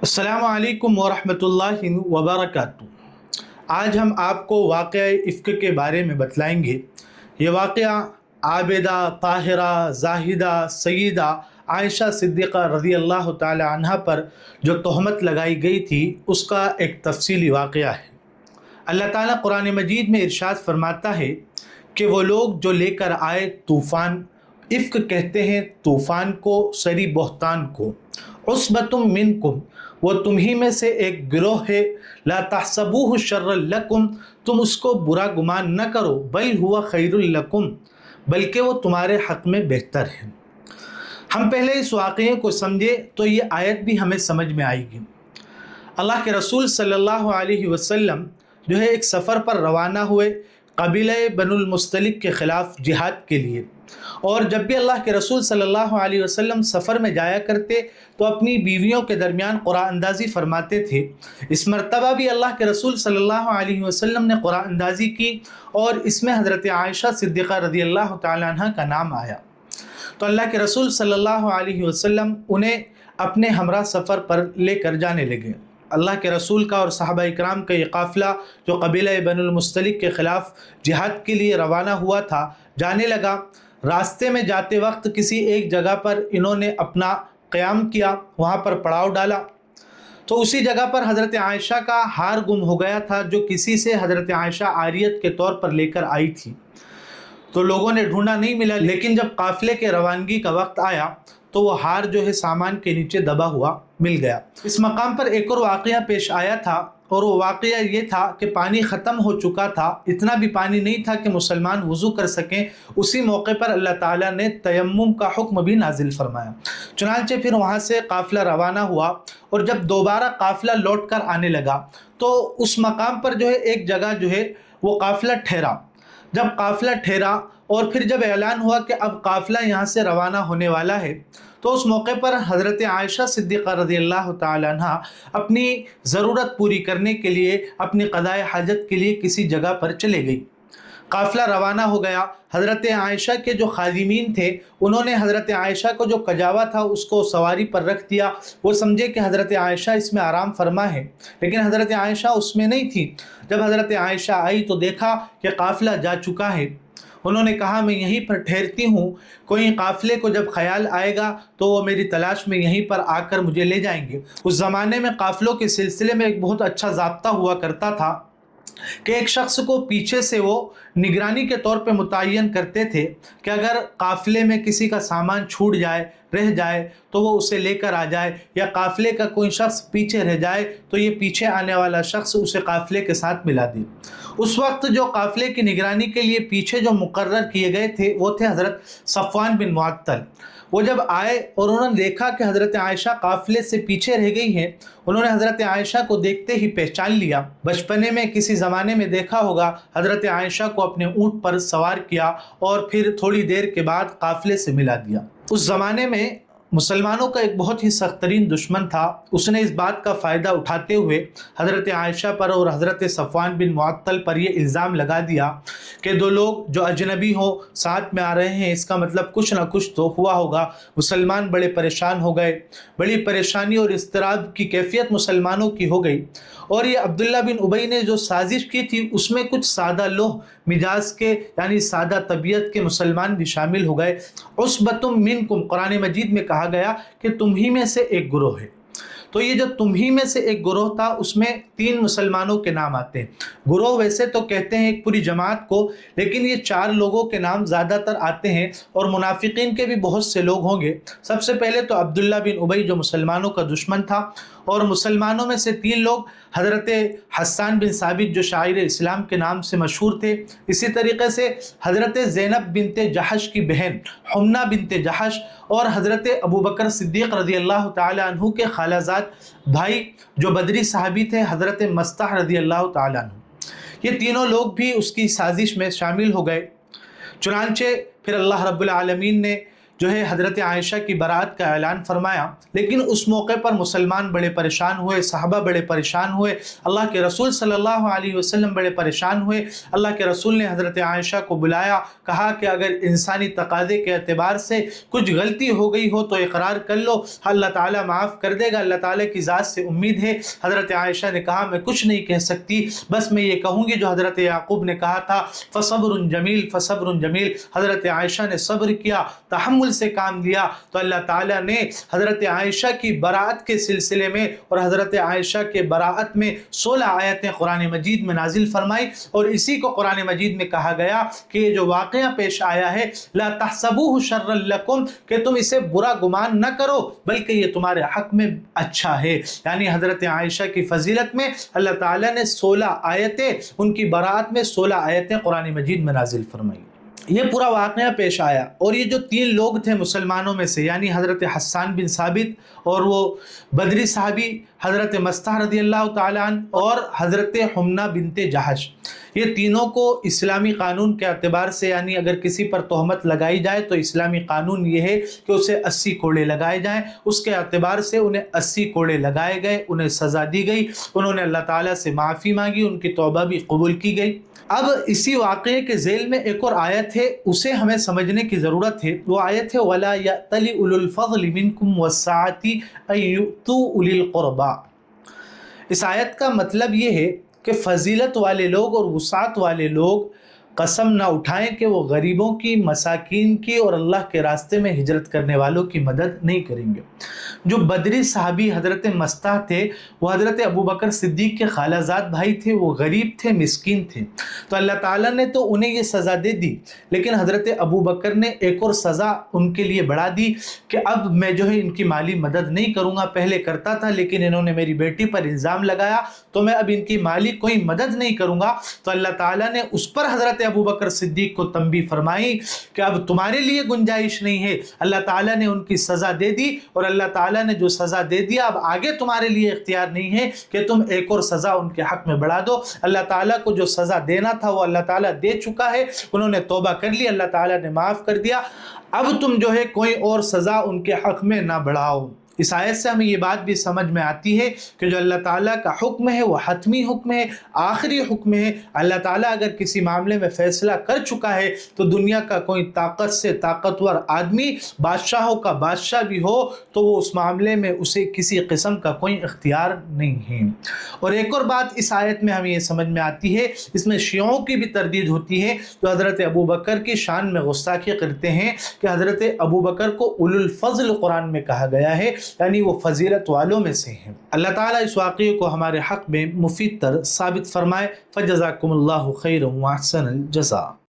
अस्सलामु अलैकुम वरहमतुल्लाहि वबरकातुहू। आज हम आपको वाक़या इफ़्क के बारे में बतलाएंगे। ये वाक़या आबिदा, ताहिरा, ज़ाहिदा, सय्यदा आयशा सिद्दीक़ा रज़ी अल्लाह ताला अन्हा पर जो तोहमत लगाई गई थी उसका एक तफ़सीली वाक़या है। अल्लाह ताला कुरान मजीद में इरशाद फरमाता है कि वो लोग जो लेकर आए तूफ़ान, इफ़्क कहते हैं तूफ़ान को, सरी बहतान को। उस्बतुम मिनकुम, वो तुम्ही में से एक गिरोह है। ला तहसबूहु शर्रन लकुम, तुम उसको बुरा गुमान न करो। बल हुवा खैरुल लकुम, बल्कि वो तुम्हारे हक़ में बेहतर है। हम पहले इस वाक़ये को समझे तो ये आयत भी हमें समझ में आएगी। अल्लाह के रसूल सल्लल्लाहु अलैहि वसल्लम जो है एक सफ़र पर रवाना हुए कबीला बनुल मुस्तलिक के ख़िलाफ़ जिहाद के लिए। और जब भी अल्लाह के रसूल सल्लल्लाहु अलैहि वसल्लम सफ़र में जाया करते तो अपनी बीवियों के दरमियान कुरान अंदाज़ी फरमाते थे। इस मरतबा भी अल्लाह के रसूल सल्लल्लाहु अलैहि वसल्लम ने कुरान अंदाज़ी की और इसमें हज़रत आयशा सिद्दीक़ा रज़ी अल्लाह ताला अन्हा का नाम आया। तो अल्लाह के रसूल सल्लल्लाहु अलैहि वसल्लम उन्हें अपने हमरा सफ़र पर लेकर जाने लगे। अल्लाह के रसूल का और सहाबा इकराम का ये काफ़िला जो कबीला बनुल मुस्तलिक के ख़िलाफ़ जिहाद के लिए रवाना हुआ था, जाने लगा। रास्ते में जाते वक्त किसी एक जगह पर इन्होंने अपना क़याम किया, वहाँ पर पड़ाव डाला। तो उसी जगह पर हज़रत आयशा का हार गुम हो गया था जो किसी से हज़रत आयशा आरियत के तौर पर लेकर आई थी। तो लोगों ने ढूंढा, नहीं मिला। लेकिन जब काफ़िले के रवानगी का वक्त आया तो वो हार जो है सामान के नीचे दबा हुआ मिल गया। इस मकाम पर एक और वाक़या पेश आया था और वो वाक़या ये था कि पानी ख़त्म हो चुका था। इतना भी पानी नहीं था कि मुसलमान वज़ू कर सकें। उसी मौके पर अल्लाह ताला ने तयम्मुम का हुक्म भी नाजिल फरमाया। चुनांचे फिर वहाँ से काफ़िला रवाना हुआ और जब दोबारा काफ़िला लौट कर आने लगा तो उस मकाम पर जो है एक जगह जो है वो काफ़िला ठहरा। जब काफ़िला ठहरा और फिर जब ऐलान हुआ कि अब काफ़िला यहाँ से रवाना होने वाला है तो उस मौके पर हज़रत आयशा सिद्दीक़ा रज़ी अल्लाह ताला अन्हा अपनी ज़रूरत पूरी करने के लिए, अपनी क़ज़ाए हाजत के लिए किसी जगह पर चले गई। काफ़िला रवाना हो गया। हज़रत आयशा के जो खादिमीन थे उन्होंने हज़रत आयशा को जो कजावा था उसको सवारी पर रख दिया। वो समझे कि हज़रत आयशा इसमें आराम फरमा है, लेकिन हज़रत आयशा उसमें नहीं थी। जब हज़रत आयशा आई तो देखा कि काफ़िला जा चुका है। उन्होंने कहा, मैं यहीं पर ठहरती हूँ, कोई काफ़िले को जब ख्याल आएगा तो वो मेरी तलाश में यहीं पर आकर मुझे ले जाएंगे। उस ज़माने में काफ़िलों के सिलसिले में एक बहुत अच्छा ज़ाब्ता हुआ करता था कि एक शख्स को पीछे से वो निगरानी के तौर पे मुतय्यन करते थे कि अगर काफ़िले में किसी का सामान छूट जाए, रह जाए तो वो उसे लेकर आ जाए, या काफ़िले का कोई शख्स पीछे रह जाए तो ये पीछे आने वाला शख्स उसे काफ़िले के साथ मिला दे। उस वक्त जो काफ़िले की निगरानी के लिए पीछे जो मुकर्रर किए गए थे वो थे हज़रत सफ़वान बिन मुअत्तल। वो जब आए और उन्होंने देखा कि हज़रत आयशा काफ़िले से पीछे रह गई हैं, उन्होंने हज़रत आयशा को देखते ही पहचान लिया। बचपने में किसी ज़माने में देखा होगा, हज़रत आयशा को अपने ऊँट पर सवार किया और फिर थोड़ी देर के बाद काफ़िले से मिला दिया। उस ज़माने में मुसलमानों का एक बहुत ही सख्त तरीन दुश्मन था। उसने इस बात का फ़ायदा उठाते हुए हज़रत आयशा पर और हज़रत सफ़वान बिन मुअत्तल पर यह इल्ज़ाम लगा दिया कि दो लोग जो अजनबी हो साथ में आ रहे हैं, इसका मतलब कुछ ना कुछ तो हुआ होगा। मुसलमान बड़े परेशान हो गए। बड़ी परेशानी और इज़्तिराब की कैफियत मुसलमानों की हो गई। और ये अब्दुल्ला बिन उबई ने जो साजिश की थी उसमें कुछ सादा लोह मिजाज के यानी सादा तबीयत के मुसलमान भी शामिल हो गए। उस्बतुम मिनकुम, कुरान मजीद में कहा गया कि तुम ही में से एक गिरोह है। तो ये जो तुम ही में से एक गिरोह था उसमें 3 मुसलमानों के नाम आते हैं। गिरोह वैसे तो कहते हैं एक पूरी जमात को, लेकिन ये 4 लोगों के नाम ज़्यादातर आते हैं और मुनाफिकीन के भी बहुत से लोग होंगे। सबसे पहले तो अब्दुल्ला बिन उबई जो मुसलमानों का दुश्मन था, और मुसलमानों में से 3 लोग हज़रत हस्सान बिन साबित जो शायर इस्लाम के नाम से मशहूर थे। इसी तरीके से हज़रत ज़ैनब बिनते जहश की बहन हुम्ना बिनते जहश और हज़रत अबू बकर सिद्दीक़ रज़ी अल्लाह ताला अन्हु के खालाजाद भाई जो बदरी सहाबी थे हज़रत मस्ताह रज़ी अल्लाह ताला अन्हु, ये तीनों लोग भी उसकी साजिश में शामिल हो गए। चुनांचे फिर अल्लाह रब्बुल आलमीन ने جو ہے حضرت عائشہ کی برات کا اعلان فرمایا، لیکن اس موقع پر مسلمان بڑے پریشان ہوئے، صحابہ بڑے پریشان ہوئے، اللہ کے رسول صلی اللہ علیہ وسلم بڑے پریشان ہوئے۔ اللہ کے رسول نے حضرت عائشہ کو بلایا، کہا کہ اگر انسانی تقاضے کے اعتبار سے کچھ غلطی ہو گئی ہو تو اقرار کر لو، اللہ تعالیٰ معاف کر دے گا، اللہ تعالیٰ کی ذات سے امید ہے۔ حضرت عائشہ نے کہا میں کچھ نہیں کہہ سکتی، بس میں یہ کہوں گی جو حضرت یعقوب نے کہا تھا، فصبر جمیل فصبر جمیل۔ حضرت عائشہ نے صبر کیا، تحمل سے کام لیا، تو اللہ تعالیٰ نے حضرت عائشہ کی برات کے سلسلے میں اور حضرت عائشہ کے برات میں 16 آیتیں قرآن مجید میں نازل فرمائی، اور اسی کو قرآن مجید میں کہا گیا کہ یہ جو واقعہ پیش آیا ہے، لا تحسبوہ شرا لکم، کہ تم اسے برا گمان نہ کرو بلکہ یہ تمہارے حق میں اچھا ہے۔ یعنی حضرت عائشہ کی فضیلت میں اللہ تعالیٰ نے 16 آیتیں، ان کی برات میں 16 آیتیں قرآن مجید میں نازل فرمائی۔ یہ پورا واقعہ پیش آیا، اور یہ جو 3 لوگ تھے مسلمانوں میں سے، یعنی حضرت حسان بن ثابت اور وہ بدری صحابی حضرت مستح رضی اللہ تعالیٰ عنہ اور حضرت حمنہ بنت جہش، یہ تینوں کو اسلامی قانون کے اعتبار سے، یعنی اگر کسی پر تہمت لگائی جائے تو اسلامی قانون یہ ہے کہ اسے 80 کوڑے لگائے جائیں، اس کے اعتبار سے انہیں 80 کوڑے لگائے گئے، انہیں سزا دی گئی، انہوں نے اللہ تعالیٰ سے معافی مانگی، ان کی توبہ بھی قبول کی گئی۔ اب اسی واقعے کے ذیل میں ایک اور آیت ہے، اسے ہمیں سمجھنے کی ضرورت ہے۔ وہ آیت ہے وَلَا يَأْتَلِ أُولُو الْفَضْلِ مِنْكُمْ وَالسَّعَةِ أَن يُؤْتُوا أُولِي الْقُرْبَىٰ۔ اس آیت کا مطلب یہ ہے کہ فضیلت والے لوگ اور وسعت والے لوگ قسم نہ اٹھائیں کہ وہ غریبوں کی، مساکین کی اور اللہ کے راستے میں ہجرت کرنے والوں کی مدد نہیں کریں گے۔ جو بدری صحابی حضرت مستح تھے، وہ حضرت ابوبکر صدیق کے خالہ زاد بھائی تھے، وہ غریب تھے، مسکین تھے، تو اللہ تعالیٰ نے تو انہیں یہ سزا دے دی، لیکن حضرت ابوبکر نے ایک اور سزا ان کے لیے بڑھا دی کہ اب میں جو ہے ان کی مالی مدد نہیں کروں گا، پہلے کرتا تھا لیکن انہوں نے میری بیٹی پر الزام لگایا تو میں اب ان کی مالی کوئی مدد نہیں کروں گا۔ تو اللہ تعالیٰ نے اس پر حضرت ابوبکر صدیق کو تنبیہ فرمائی کہ اب تمہارے لیے گنجائش نہیں ہے۔ اللہ تعالیٰ نے ان کی سزا دے دی، اور اللہ تعالیٰ نے جو سزا دے دیا اب آگے تمہارے لیے اختیار نہیں ہے کہ تم ایک اور سزا ان کے حق میں بڑھا دو۔ اللہ تعالیٰ کو جو سزا دینا تھا وہ اللہ تعالیٰ دے چکا ہے، انہوں نے توبہ کر لی، اللہ تعالیٰ نے معاف کر دیا، اب تم جو ہے کوئی اور سزا ان کے حق میں نہ بڑھاؤ۔ اس آیت سے ہمیں یہ بات بھی سمجھ میں آتی ہے کہ جو اللہ تعالیٰ کا حکم ہے وہ حتمی حکم ہے، آخری حکم ہے۔ اللہ تعالیٰ اگر کسی معاملے میں فیصلہ کر چکا ہے تو دنیا کا کوئی طاقت سے طاقتور آدمی، بادشاہوں کا بادشاہ بھی ہو، تو وہ اس معاملے میں اسے کسی قسم کا کوئی اختیار نہیں ہے۔ اور ایک اور بات اس آیت میں ہمیں یہ سمجھ میں آتی ہے، اس میں شیعوں کی بھی تردید ہوتی ہے جو حضرت ابوبکر کی شان میں گستاخی کرتے ہیں کہ حضرت ابوبکر کو اولو الفضل قرآن میں کہا گیا ہے، یعنی وہ فضیلت والوں میں سے ہیں۔ اللہ تعالیٰ اس واقعے کو ہمارے حق میں مفید تر ثابت فرمائے۔ فجزاکم اللہ خیرا واحسن الجزاء۔